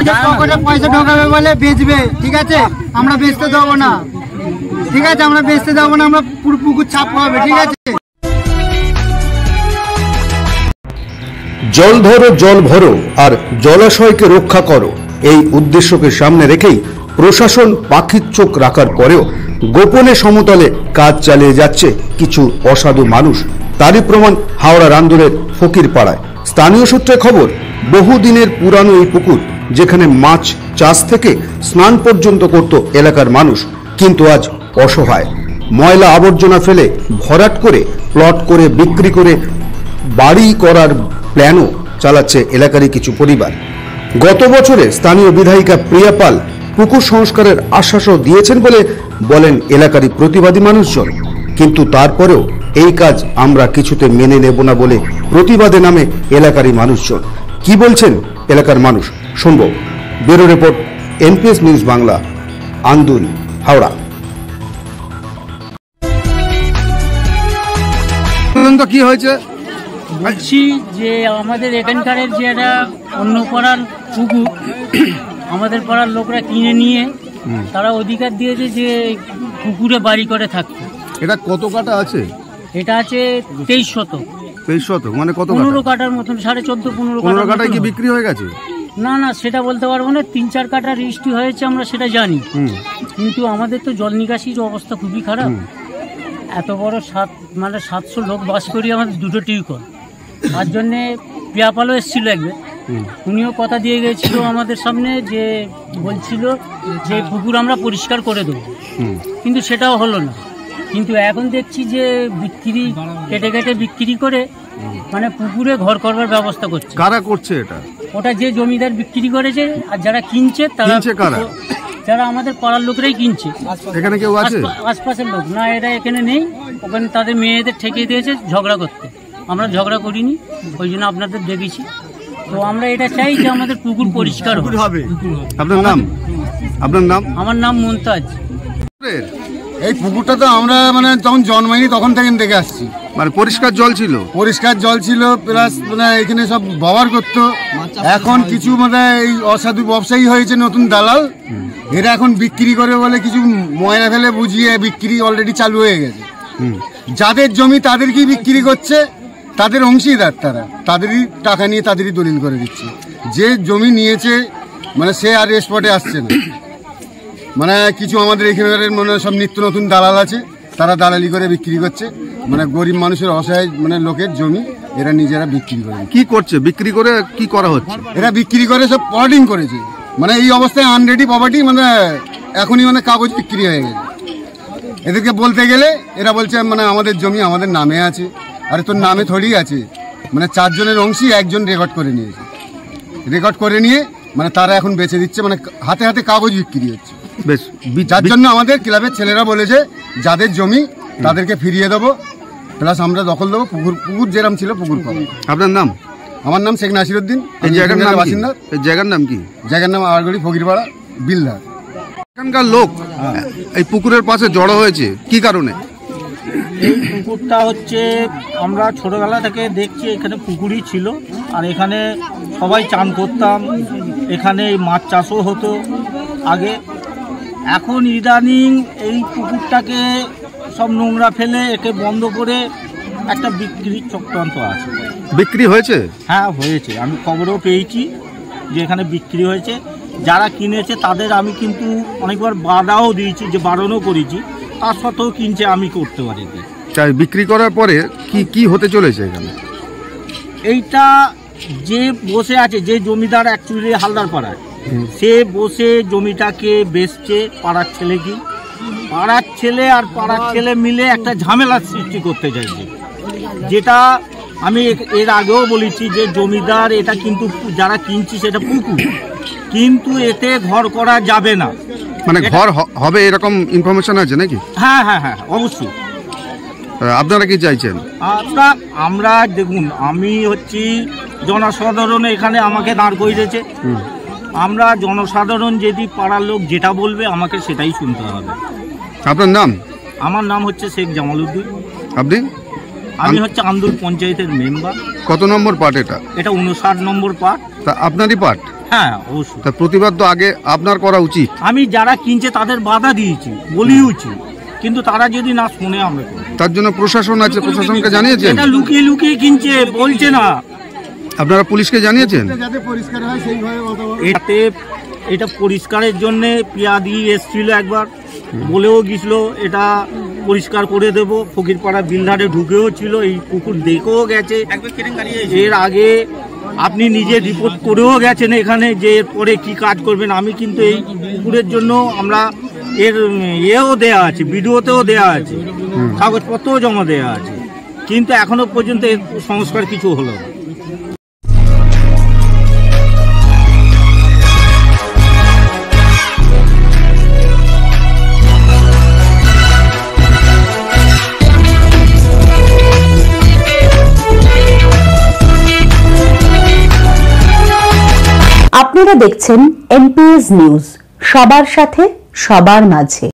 পকেটে পয়সা ঢোকাবে বলে বেচবে, ঠিক আছে? আমরা বেচতে দেবো না, ঠিক আছে? আমরা বেচতে দেবো না, আমরা পুরো পুকুর ছাপ হবে, ঠিক আছে? জল ধরো, জল ভরো আর জলাশয়কে রক্ষা করো, এই উদ্দেশ্যকে সামনে রেখেই প্রশাসন পাখির চোখ রাখার পরেও গোপনে সমতলে কাজ চালিয়ে যাচ্ছে কিছু অসাধু মানুষ। তারই প্রমাণ হাওড়া রামদুলের ফকিরপাড়ায়। স্থানীয় সূত্রে খবর, বহুদিনের পুরানো এই পুকুর, যেখানে মাছ চাষ থেকে স্নান পর্যন্ত করত এলাকার মানুষ, কিন্তু আজ অসহায়। ময়লা আবর্জনা ফেলে ভরাট করে প্লট করে বিক্রি করে বাড়ি করার প্ল্যানও চালাচ্ছে এলাকারই কিছু পরিবার। গত বছরে স্থানীয় বিধায়িকা প্রিয়া পাল পুকুর সংস্কারের আশ্বাসও দিয়েছেন বলে বলেন এলাকারই প্রতিবাদী মানুষজন, কিন্তু তারপরেও এই কাজ আমরা কিছুতে মেনে নেব না বলে প্রতিবাদে নামে এলাকারই মানুষজন। কি বলছেন এলাকার মানুষ শুনব। Bureau report, NPS news Bangla, Andul, Howrah. কি হয়েছে বলছি যে আমাদের এখানকার যে একটা অন্য পাড়ার পুকুর আমাদের পাড়ার লোকরা কিনে নিয়ে তারা অধিকার দিয়েছে যে পুকুরে বাড়ি করে থাকতে। এটা কত কাটা আছে? এটা আছে 23 শতক। 23 শতক মানে কত? 15 কাটার মতন, 14.5-15 কাটায় কি বিক্রি হয়ে গেছে? না না, সেটা বলতে পারবো না। 3-4 কাটা রেজিস্ট্রি হয়েছে, আমরা সেটা জানি। কিন্তু আমাদের তো জল নিকাশির অবস্থা খুবই খারাপ। এত বড় 700 লোক বাস করি, আমাদের 2টো টিউবওয়েল। তার জন্যে পিয়াপালও এসেছিল একবার, উনিও কথা দিয়ে গিয়েছিল আমাদের সামনে যে বলছিল যে পুকুর আমরা পরিষ্কার করে দেবো, কিন্তু সেটাও হলো না। কিন্তু এখন দেখছি যে বিক্রি কেটে কেটে বিক্রি করে মানে পুকুরে ঘর করবার ব্যবস্থা করছে। কারা করছে এটা? ওটা যে জমিদার বিক্রি করেছে, আর যারা কিনছে তারা, যারা আমাদের পাড়ার লোকরাই কিনছে। এখানে কেউ আছে? আশপাশের লোক না, এটা এখানে নেই। ওখানে তাদের মেয়েদের ঠেকিয়ে দিয়েছে ঝগড়া করতে। আমরা ঝগড়া করিনি, ওই জন্য আপনাদের দেখেছি। তো আমরা এটা চাই যে আমাদের পুকুর পরিষ্কার হবে। আপনার নাম? আপনার নাম? আমার নাম মুমতাজ। এই পুকুরটা তো আমরা মানে যখন জন্মাইনি তখন থেকে দেখে আসছি। মানে পরিষ্কার জল ছিল? পরিষ্কার জল ছিল, প্লাস মানে এখানে সব ব্যবহার করতো। এখন কিছু মানে এই অসাধু ব্যবসায়ী হয়েছে, নতুন দালাল, এরা এখন বিক্রি করে বলে কিছু ময়লা ফেলে বুঝিয়ে বিক্রি অলরেডি চালু হয়ে গেছে। যাদের জমি তাদেরকেই বিক্রি করছে, তাদের অংশীদার তারা, তাদেরই টাকা নিয়ে তাদেরই দলিল করে দিচ্ছে। যে জমি নিয়েছে মানে সে আর স্পটে আসছে না। মানে কিছু আমাদের এখানকার মানে সব নিত্য নতুন দালাল আছে, তারা দালালি করে বিক্রি করছে। মানে গরিব মানুষের অসহায় মানে লোকের জমি এরা নিজেরা বিক্রি করে। কি করছে? বিক্রি করে কি করা হচ্ছে? এরা বিক্রি করে সব প্লটিং করেছে। মানে এই অবস্থায় আনরেডি প্রপার্টি, মানে এখনই মানে কাগজ বিক্রি হয়ে গেছে। এদেরকে বলতে গেলে এরা বলছে মানে আমাদের জমি আমাদের নামে আছে। আরে তোর নামে থোড়ি আছে। মানে 4 জনের অংশী 1 জন রেকর্ড করে নিয়েছে। রেকর্ড করে নিয়ে মানে তারা এখন বেচে দিচ্ছে, মানে হাতে হাতে কাগজ বিক্রি হচ্ছে। বেশ, যার জন্য আমাদের ক্লাবের ছেলেরা বলেছে যাদের জমি তাদেরকে ফিরিয়ে দেবো, প্লাস আমরা দখল দেবো। পুকুর যেরকম ছিল পুকুর পাবো। আপনার নাম? আমার নাম শেখ নাসিরউদ্দিন। এই জায়গার নাম বাসিন্দা? এই জায়গার নাম কি? জায়গার নাম আড়গড়ি, ফকিরপাড়া, বিলদার। এখানকার লোক এই পুকুরের পাশে জড়ো হয়েছে কি কারণে? এই পুকুরটা হচ্ছে আমরা ছোটবেলা থেকে দেখছি এখানে পুকুরই ছিল, আর এখানে সবাই চান করতাম, এখানে মাছ চাষও হতো আগে। এখন ইদানিং এই পুকুরটাকে সব নোংরা ফেলে একে বন্ধ করে একটা বিক্রির চক্রান্ত আছে। বিক্রি হয়েছে? হ্যাঁ হয়েছে, আমি খবরও পেয়েছি যে এখানে বিক্রি হয়েছে। যারা কিনেছে তাদের আমি কিন্তু অনেকবার বাধাও দিয়েছি, যে বারণও করেছি, তার সত্ত্বেও কিনছে, আমি করতে পারি। তাই বিক্রি করার পরে কি কি হতে চলেছে এখানে? এইটা যে বসে আছে, যে জমিদার অ্যাকচুয়ালি হালদার পাড়ায়, সে বসে জমিটাকে বেচছে পাড়ার ছেলে, কি পাড়ার ছেলে আর পাড়ার ছেলে মিলে একটা ঝামেলার সৃষ্টি করতে চাইছে। যেটা আমি এর আগেও বলেছি যে জমিদার এটা কিন্তু যারা কিনছি সেটা পুকুর, কিন্তু এতে ঘর করা যাবে না। মানে ঘর হবে এরকম ইনফরমেশন আছে নাকি? হ্যাঁ হ্যাঁ হ্যাঁ, অবশ্যই। আপনারা কি চাইছেন? আমরা দেখুন, আমি হচ্ছি জনসাধারণ, এখানে আমাকে দাঁড় করিয়েছে। আমরা জনসাধারণ যদি পাড়ার লোক যেটা বলবে আমাকে সেটাই শুনতে হবে। আপনার নাম? আমার নাম হচ্ছে শেখ জামালউদ্দিন। আপনি? আমি হচ্ছে আন্দুল পঞ্চায়েতের মেম্বার। কত নম্বর পার্ট এটা? এটা 59 নম্বর পার্ট। তা আপনারই পার্ট? হ্যাঁ অবশ্যই। তার প্রতিবাদ তো আগে আপনার করা উচিত। আমি যারা কিনছে তাদের বাধা দিয়েছি, বলিওছি, কিন্তু তারা যদি না শুনে আমরা করি। তার জন্য প্রশাসন আছে, প্রশাসনকে জানিয়েছেন? এটা লুকিয়ে লুকিয়ে কিনছে, বলছে না। আপনারা পুলিশকে জানিয়েছেন? যাতে পরিষ্কার হয় সেইভাবে এতে এটা পরিষ্কারের জন্য পিয়াদি এসছিল, একবার বলেও গেছিল এটা পরিষ্কার করে দেব। ফকিরপাড়া বিলধারে ঢুকেও ছিল, এই পুকুর দেখেও গেছে। এর আগে আপনি নিজে রিপোর্ট করেও গেছেন এখানে যে এরপরে কি কাজ করবেন। আমি কিন্তু এই পুকুরের জন্য আমরা এর এও দেয়া আছে, ভিডিওতেও দেয়া আছে, কাগজপত্রও জমা দেয়া আছে, কিন্তু এখনো পর্যন্ত এর সংস্কার কিছু হলো না। আপনারা দেখছেন এমপিএস নিউজ, সবার সাথে সবার মাঝে।